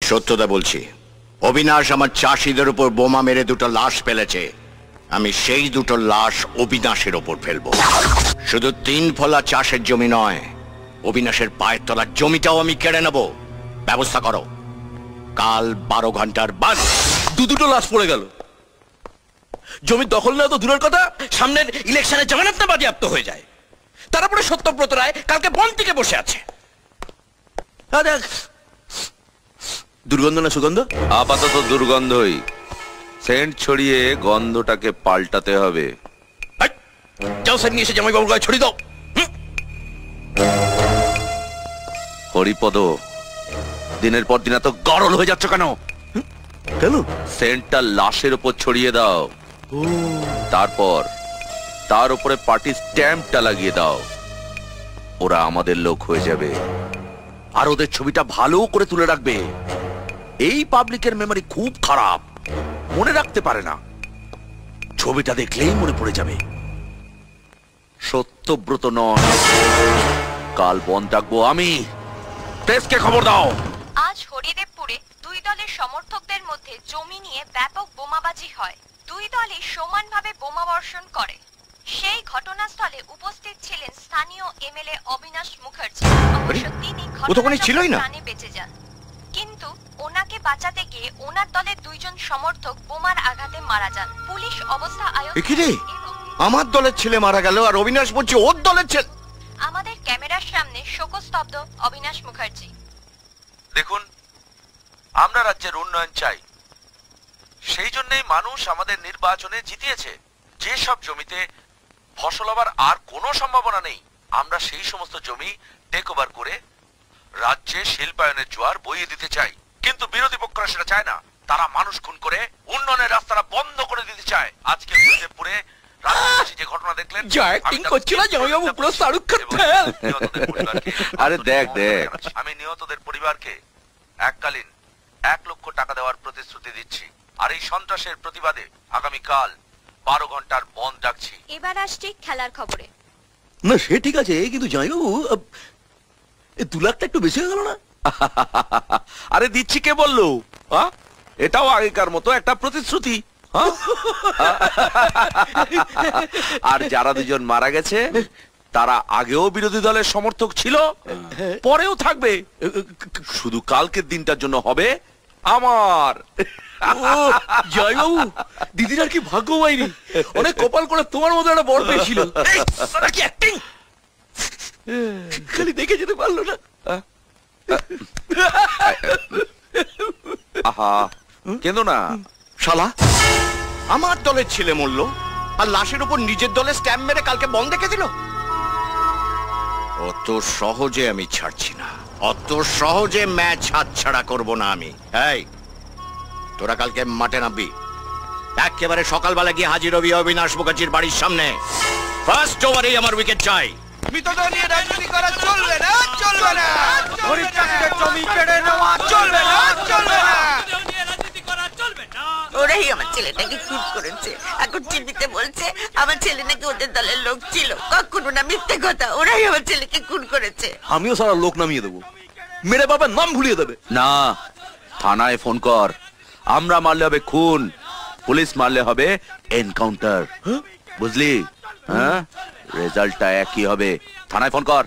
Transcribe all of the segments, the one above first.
সত্যতা বলছি, অবিনাশ আমার চাষিদের উপর বোমা মেরে দুটো লাশ ফেলেছে। আমি সেই দুটো লাশ অবিনাশের ওপর ফেলবো। শুধু 3 ফলা চাষের জমি নয়, অবিনাশের পায়ের তলার জমিটাও আমি কেড়ে নেব। ব্যবস্থা করো। কাল 12 ঘন্টার বাদ দুটো লাশ পড়ে গেল। জমি দখল না তো দূরের কথা, সামনের ইলেকশনে জামানতটা বাজেয়াপ্ত হয়ে যায়। তারপরে সত্যব্রত রায় কালকে বন থেকে বসে আছে। দুর্গন্ধ না সুগন্ধ? আপাতত দুর্গন্ধই। সেন্ট ছড়িয়ে গন্ধটাকে পাল্টাতে হবে। যাও সেন্ট নিয়ে এসে জামাইবাবুর গায়ে ছড়িয়ে দাও। হরিপদ, দিনের পর দিন এত গরল হয়ে যাচ্ছ কেন? কেন? সেন্টটা লাশের উপর ছড়িয়ে দাও। তারপর তার উপরে পার্টি স্ট্যাম্পটা লাগিয়ে দাও। ওরা আমাদের লোক হয়ে যাবে, আর ওদের ছবিটা ভালো করে তুলে রাখবে। এই পাবলিকের মেমরি খুব খারাপ, মনে রাখতে পারে না। ছবিটা দেখলেই মনে পড়ে যাবে। সত্যব্রত নয়, কাল বন ডাকবো আমি। প্রেসকে খবর দাও। আজ হরিদেবপুরে 2 দলের সমর্থকদের মধ্যে জমি নিয়ে ব্যাপক বোমাবাজি হয়। 2 দলই সমানভাবে বোমা বর্ষণ করে। সেই ঘটনাস্থলে উপস্থিত ছিলেন স্থানীয় এমএলএ অবিনাশ মুখার্জি। অবশ্য তিনি ঘটনায় বেঁচে যান, কিন্তু ওনাকে বাঁচাতে গিয়ে ওনার দলের 2 জন সমর্থক বোমার আঘাতে মারা যান। পুলিশ অবস্থা আয়ত্তে। আমার দলের ছেলে মারা গেল আর অবিনাশ বলছে ওর দলের ছেলে। আমাদের ক্যামেরার সামনে শোকস্তব্ধ অবিনাশ মুখার্জি। দেখুন, আমরা রাজ্যের উন্নয়ন চাই, সেই জন্যই মানুষ আমাদের নির্বাচনে জিতিয়েছে। যে সব জমিতে ফসল হবার আর কোনো সম্ভাবনা নেই, আমরা সেই সমস্ত জমি টেক ওভার করে রাজ্যে শিল্পায়নের জোয়ার বইয়ে দিতে চাই। কিন্তু বিরোধী পক্ষরা সেটা চায় না। তারা মানুষ খুন করে উন্নয়নের রাস্তাটা বন্ধ করে দিতে চায়। আজকে হরিদেবপুরে যে ঘটনা দেখলেন, আরে দেখ দেখ, আমি নিহতদের পরিবারকে এককালীন 1 লক্ষ টাকা দেওয়ার প্রতিশ্রুতি দিচ্ছি। আর এই সন্ত্রাসের প্রতিবাদে আগামীকাল 12 ঘন্টার বন্ধ ডাকছি। এবার আসছি খেলার খবরে। না সে ঠিক আছে, কিন্তু জামাইবাবু 2 লাখটা একটু বেশি হয়ে গেল না? আরে দিচ্ছি কে বললো? এটাও আগেকার মতো একটা প্রতিশ্রুতি। আর যারা 2 জন মারা গেছে তারা আগেও বিরোধী দলের সমর্থক ছিল, পরেও থাকবে। শুধু কালকের দিনটার জন্য হবে আমার। জয়বাবু, দিদির আর কি ভাগ্য হয়নি, অনেক কপাল করে তোমার মতো একটা বর পেয়েছিল। খালি দেখে যেতে পারলো না। আহা, কেন না? শালা, আমার দলের ছেলে মরল আর লাশের উপর নিজের দলের স্ট্যাম্প মেরে কালকে বন্ধ দেখে দিল। অত সহজে আমি ছাড়ছি না, অত সহজে ম্যাচ হাতছাড়া করব না আমি। এই তোরা কালকে মাঠে নামবি, একেবারে সকালবেলা গিয়ে হাজির হবি অবিনাশ মুখার্জির বাড়ির সামনে। ফার্স্ট ওভারেই আমার উইকেট চাই। মৃতদেহ নিয়ে রাজনীতি করা চলবে না, চলবে না। গরিব চাষিদের জমি কেড়ে নেওয়া চলবে না, চলবে না। ওরাই আমার ছেলেটাকে খুন করেছে। এখন টিভিতে বলছে আমার ছেলে নাকি ওদের দলের লোক ছিল। কখনো না, মিথ্যে কথা। ওরাই আমার ছেলেকে খুন করেছে। আমিও সারা লোক নামিয়ে দেবো, মেরে বাবার নাম ভুলিয়ে দেবে। না, থানায় ফোন কর। আমরা মারলে হবে খুন, পুলিশ মারলে হবে এনকাউন্টার। বুঝলি? হ্যাঁ, রেজাল্টটা একই হবে। থানায় ফোন কর।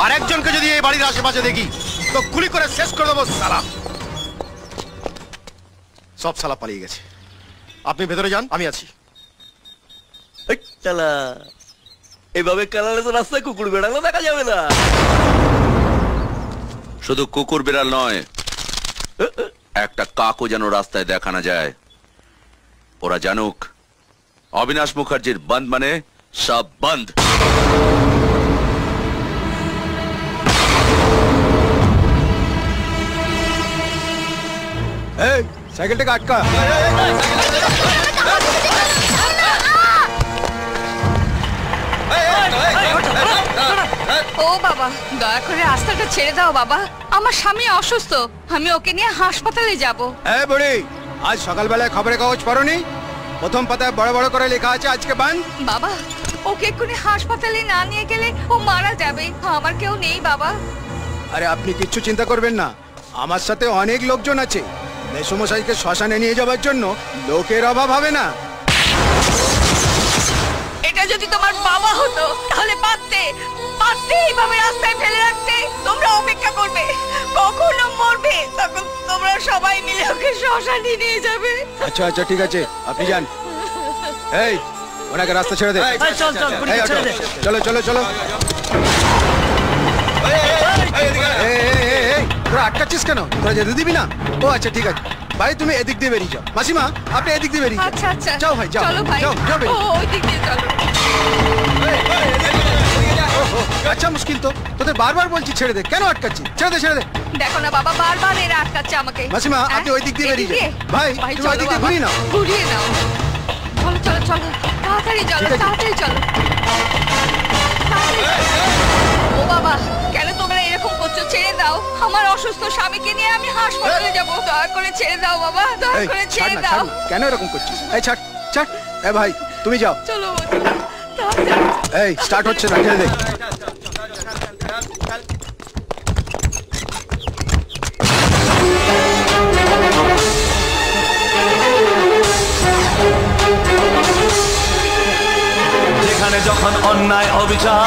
আর একজনকে যদি এই বাড়ির আশেপাশে দেখি তো গুলি করে শেষ করে দেবো। সালা, সব সালা পালিয়ে গেছে। আপনি ভেতরে যান, আমি আছি। এইভাবে কালালে তো রাস্তায় কুকুর বেড়ালে দেখা যাবে না। শুধু কুকুর বিড়াল নয়, একটা কাকও যেন রাস্তায় দেখা না যায়। ওরা জানুক অবিনাশ মুখার্জির বন্ধ মানে সব বন্ধ। এই সাইকেলটাকে আটকা। ও বাবা, দয়া করে রাস্তাটা ছেড়ে দাও বাবা, আমার স্বামী অসুস্থ, আমি ওকে নিয়ে হাসপাতালে যাব। এই বুড়ি, আজ সকালবেলায় খবরের কাগজ পড়োনি? প্রথম পাতায় বড় বড় করে লেখা আছে আজকে বন্ধ। বাবা ওকে এক্ষুনি হাসপাতালে না নিয়ে গেলে ও মারা যাবে। আমার কেউ নেই বাবা। আরে আপনি কিচ্ছু চিন্তা করবেন না, আমার সাথে অনেক লোকজন আছে। মেসোমশাইকে শ্মশানে নিয়ে যাওয়ার জন্য লোকের অভাব হবে না। এটা যদি তোমার বাবা হতো তাহলে পারতে এইভাবে রাস্তায় ফেলে রাখতে। তোমরা অপেক্ষা করবে কখনো মরবে, তখন তোমরা সবাই মিলে ওকে শ্মশানে নিয়ে যাবে। আচ্ছা আচ্ছা ঠিক আছে, আপনি যান। এই ওনাকে রাস্তা ছেড়ে দে। এই, অটো, চলো চলো চলো। তোরা আটকাচ্ছিস কেন? তোরা যেতে দিবি না? ও আচ্ছা ঠিক আছে ভাই, তুমি এদিক দিয়ে বেরিয়ে যাও। মাসিমা আপনি এদিক দিয়ে বেরিয়ে যাও। আচ্ছা আচ্ছা যাও ভাই যাও। চলো ভাই, যাও যাও বেরিয়ে। ওই দিক দিয়ে চলো। আচ্ছা মুশকিল তো, তোদের বারবার বলছি ছেড়ে দে, কেন আটকাচ্ছি? ছেড়ে দে ছেড়ে দে। দেখো না বাবা, বারবার এরা আটকাচ্ছে আমাকে। মাসিমা, আপনি ওই দিক দিয়ে বেরিয়ে যান। ভাই, তুমি ওই দিক দিয়ে ঘুরিয়ে নাও। ঘুরিয়ে নাও। চলো চলো চলো, তাড়াতাড়ি চলো, ঠিক আছে। তাড়াতাড়ি চলো। ও বাবা, কেন তোমরা এরকম করছো? ছেড়ে দাও, আমার অসুস্থ স্বামীকে নিয়ে আমি হাসপাতালে যাবো। দয়া করে ছেড়ে দাও বাবা, দয়া এই, করে ছাড় ছেড়ে না, দাও। ছাড় না। কেন এরকম করছিস? এই ছাড় ছাড়। এ ভাই তুমি যাও। চলো তাড়াতাড়ি। এই স্টার্ট হচ্ছে না, ছেড়ে দে। যেখানে যখন অন্যায় অবিচার,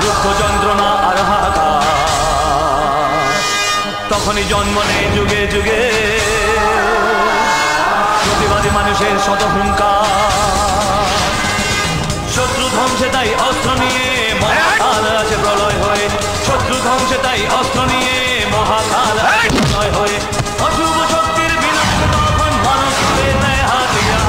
রুক্ষ যন্ত্রণা আর হাহাকার, তখনই জন্ম নেয় যুগে যুগে প্রতিবাদী মানুষের শত হুঙ্কার। শত্রু ধ্বংসে তাই অস্ত্র নিয়ে মহাকাল আছে প্রলয় হয়ে, শত্রু ধ্বংসে তাই অস্ত্র নিয়ে মহাকাল আছে প্রলয় হয়ে। অশুভ শক্তির বিনাশ তখন মানুষ হয়ে নেয় হাতিয়ার।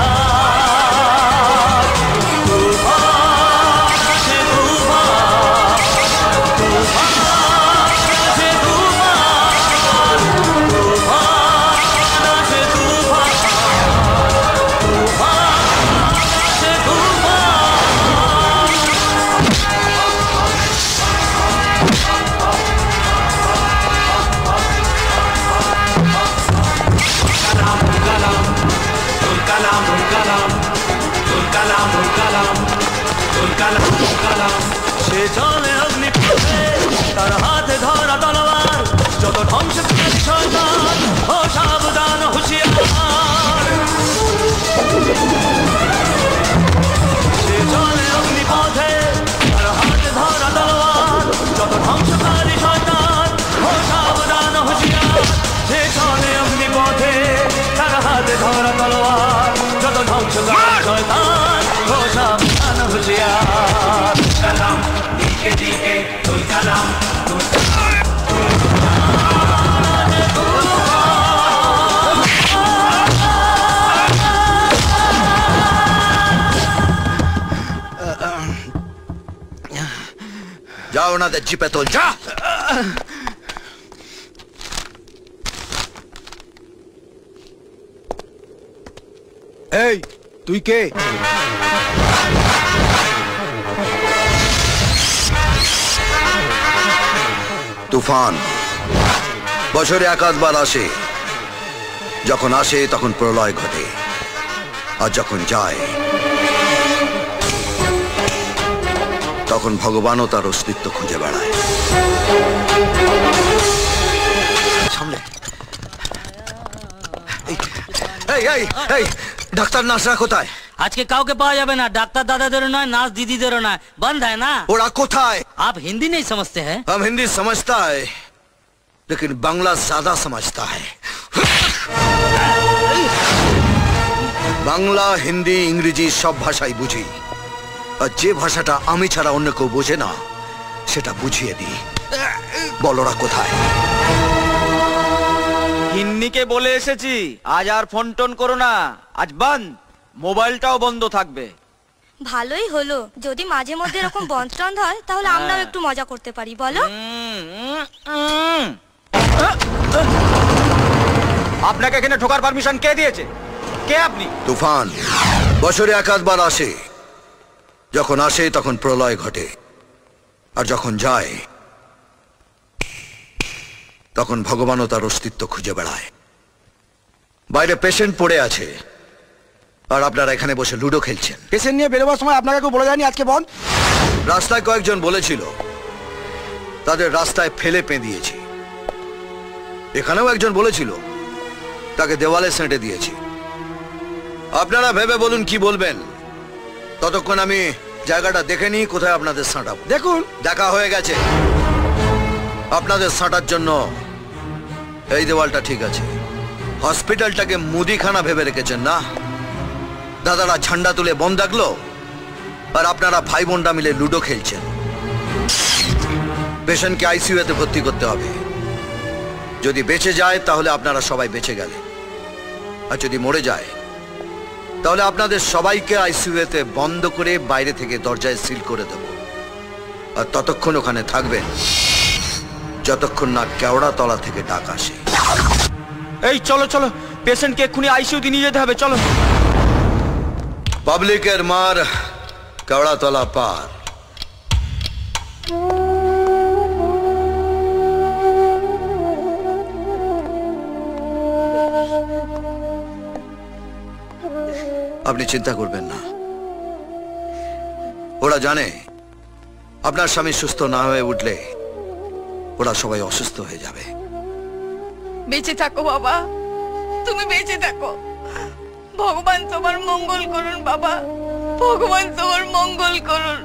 সে চলে অগ্নিপথে, তার হাতে ধরা তলোয়ার, যত ধ্বংসকারী শয়তান ও সাবধান হুঁশিয়ার। সে চলে অগ্নিপথে, তার হাতে ধরা তলোয়ার, যত ধ্বংসকারী শয়তান ও সাবধান হুঁশিয়ার। সে চলে অগ্নিপথে, তার হাতে ধরা তলোয়ার, যত ধ্বংসকারী শয়তান ও সাবধান হুঁশিয়ার। কালাম দিকে দিকে তুল কালাম, যাও ওনাদের জিপে তোল, যা। এই তুই কে? তুফান বছরে একাধবার আসে, যখন আসে তখন প্রলয় ঘটে, আর যখন যায় তখন ভগবানও তার অস্তিত্ব খুঁজে বেড়ায়। সামনে ডাক্তার নার্সরা কোথায়? আজকে কাউকে পাওয়া যাবে না। ডাক্তার দাদাদেরও নয়, নার্স দিদিদেরও নয়, বন্ধ है ना। ওরা কোথায়? आप हिंदी नहीं समझते हैं? हम हिंदी समझता है, लेकिन बांग्ला ज्यादा समझता है। বাংলা, হিন্দি, ইংরেজি সব ভাষাই বুঝি, আর যে ভাষাটা আমি ছাড়া অন্য কেউ বোঝে না সেটা বুঝিয়ে দিই। বলরা কোথায়? হিন্দিকে বলে এসেছি, আজ আর ফোন টোন করো না, আজ বন্ধ, মোবাইলটাও বন্ধ থাকবে। ভালোই হলো, যদি মাঝে মধ্যে এরকম বন্ধ টন্ধ হয় তাহলে আমরাও একটু মজা করতে পারি, বলো? আপনাকে এখানে ঢোকার পারমিশন কে দিয়েছে? কে আপনি? তুফান বছরে একাধবার আসে, যখন আসে তখন প্রলয় ঘটে, আর যখন যায় তখন ভগবানও তার অস্তিত্ব খুঁজে বেড়ায়। বাইরে পেশেন্ট পড়ে আছে আর আপনারা এখানে বসে লুডো খেলছেন। পেশেন্ট নিয়ে বেরোবার সময় আপনাকে কেউ বলে যায়নি আজকে বন্ধ? রাস্তায় কয়েকজন বলেছিল, তাদের রাস্তায় ফেলে পেঁদিয়েছি। এখানেও একজন বলেছিল, তাকে দেওয়ালে সেঁটে দিয়েছি। আপনারা ভেবে বলুন কি বলবেন। ততক্ষণ আমি জায়গাটা দেখে নিই কোথায় আপনাদের সাঁটাবো। দেখুন, দেখা হয়ে গেছে। আপনাদের সাঁটার জন্য এই দেওয়ালটা ঠিক আছে। হসপিটালটাকে মুদিখানা ভেবে রেখেছেন না? দাদারা ঝান্ডা তুলে বন্ধ রাখলো আর আপনারা ভাই বোনরা মিলে লুডো খেলছেন। পেশেন্টকে আইসিইউতে ভর্তি করতে হবে। যদি বেঁচে যায় তাহলে আপনারা সবাই বেঁচে গেলেন, আর যদি মরে যায় তাহলে আপনাদের সবাইকে আইসিইউতে বন্ধ করে বাইরে থেকে দরজায় সিল করে দেব। আর ততক্ষণ ওখানে থাকবেন যতক্ষণ না কেওড়াতলা থেকে ডাক আসে। এই চলো চলো, পেশেন্টকে এক্ষুনি আইসিইউতে নিয়ে যেতে হবে, চলো। পাবলিকের মার কেওড়াতলা পার। আপনি চিন্তা করবেন না, ওরা জানে আপনার স্বামী সুস্থ না হয়ে উঠলে ওরা সবাই অসুস্থ হয়ে যাবে। বেঁচে থাকো বাবা, তুমি বেঁচে থাকো। ভগবান তোমার মঙ্গল করুন বাবা, ভগবান তোমার মঙ্গল করুন।